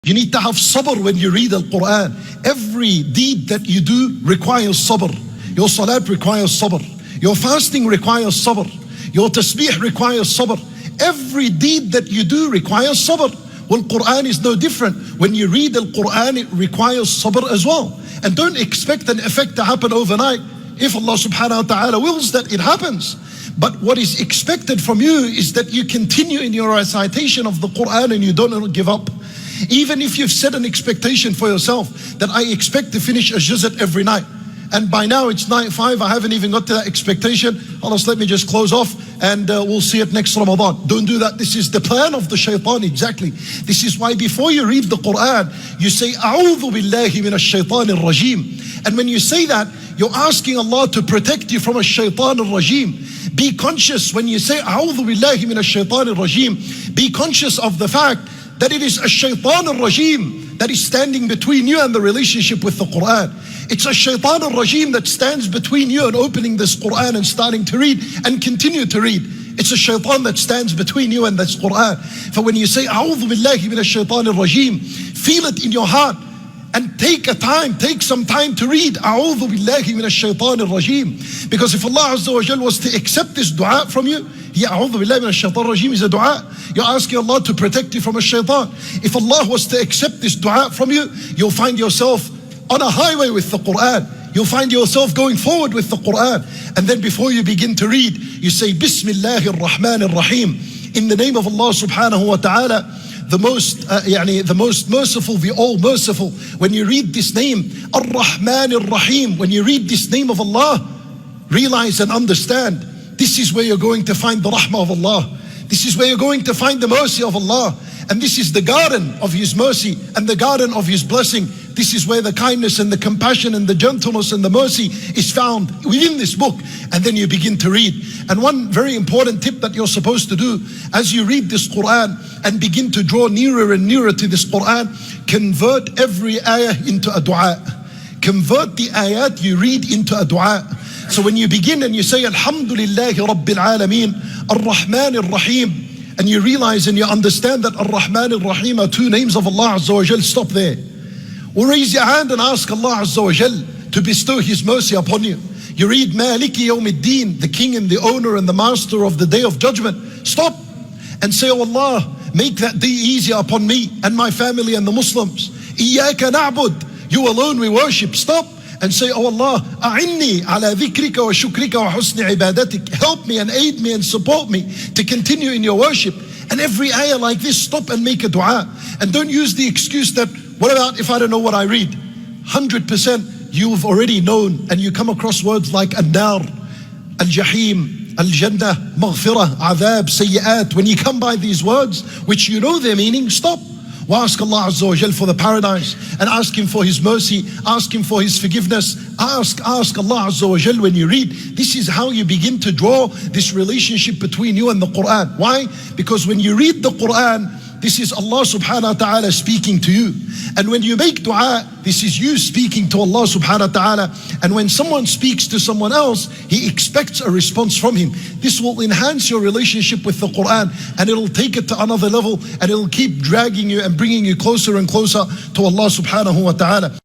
You need to have sabr when you read the Quran. Every deed that you do requires sabr. Your salat requires sabr. Your fasting requires sabr. Your tasbih requires sabr. Every deed that you do requires sabr. Well, Quran is no different. When you read the Quran, it requires sabr as well. And don't expect an effect to happen overnight. If Allah subhanahu wa ta'ala wills that, it happens. But what is expected from you is that you continue in your recitation of the Quran and you don't give up. Even if you've set an expectation for yourself that I expect to finish a juzat every night, and by now it's night 5, I haven't even got to that expectation. Allah, let me just close off and we'll see it next Ramadan. Don't do that. This is the plan of the shaitan, exactly. This is why before you read the Quran, you say, A'udhu billahi minash shaitanir rajim. And when you say that, you're asking Allah to protect you from a shaitanir rajim. Be conscious when you say, A'udhu billahi minash shaitanir rajim. Be conscious of the fact that it is a shaitan al-rajim that is standing between you and the relationship with the Quran. It's a shaitan al-rajim that stands between you and opening this Quran and starting to read and continue to read. It's a shaitan that stands between you and this Quran. For when you say, A'udhu billahi minash shaitan al-rajim, feel it in your heart and take some time to read A'udhu billahi minash shaitan al-rajim. Because if Allah Azza wa Jal was to accept this dua from you, A'udhu billahi minash shaitan al-rajim is a dua. You're asking Allah to protect you from a shaitan. If Allah was to accept this dua from you, you'll find yourself on a highway with the Quran. You'll find yourself going forward with the Quran. And then before you begin to read, you say, Bismillahir Rahmanir Rahim. In the name of Allah subhanahu wa ta'ala, the most merciful, the all merciful. When you read this name, Ar-Rahmanir Rahim, when you read this name of Allah, realize and understand, this is where you're going to find the rahmah of Allah. This is where you're going to find the mercy of Allah. And this is the garden of His mercy and the garden of His blessing. This is where the kindness and the compassion and the gentleness and the mercy is found within this book. And then you begin to read. And one very important tip that you're supposed to do as you read this Quran and begin to draw nearer and nearer to this Quran, convert every ayah into a dua. Convert the ayat you read into a dua. So when you begin and you say, Alhamdulillahi Rabbil Alameen, Ar-Rahman Ar-Rahim, and you realize and you understand that Ar-Rahman Ar-Rahim are two names of Allah Azza wa Jal, stop there. Or raise your hand and ask Allah Azza wa Jal to bestow His mercy upon you. You read Maliki Yawmiddin, the King and the Owner and the Master of the Day of Judgment. Stop and say, Oh Allah, make that day easier upon me and my family and the Muslims. Iyaka na'bud, you alone we worship. Stop and say, Oh Allah, a'inni ala dhikrika wa shukrika wa husni ibadatik. Help me and aid me and support me to continue in your worship. And every ayah like this, stop and make a dua. And don't use the excuse that, what about if I don't know what I read? 100% you've already known, and you come across words like an-nar, al-jahim, al-jannah, maghfirah, adhab, sayyi'at. When you come by these words, which you know their meaning, stop. Ask Allah Azza wa Jal for the paradise and ask Him for His mercy, ask Him for His forgiveness. Ask Allah Azza wa Jal when you read. This is how you begin to draw this relationship between you and the Quran. Why? Because when you read the Quran, this is Allah subhanahu wa ta'ala speaking to you. And when you make dua, this is you speaking to Allah subhanahu wa ta'ala. And when someone speaks to someone else, he expects a response from him. This will enhance your relationship with the Quran, and it'll take it to another level, and it'll keep dragging you and bringing you closer and closer to Allah subhanahu wa ta'ala.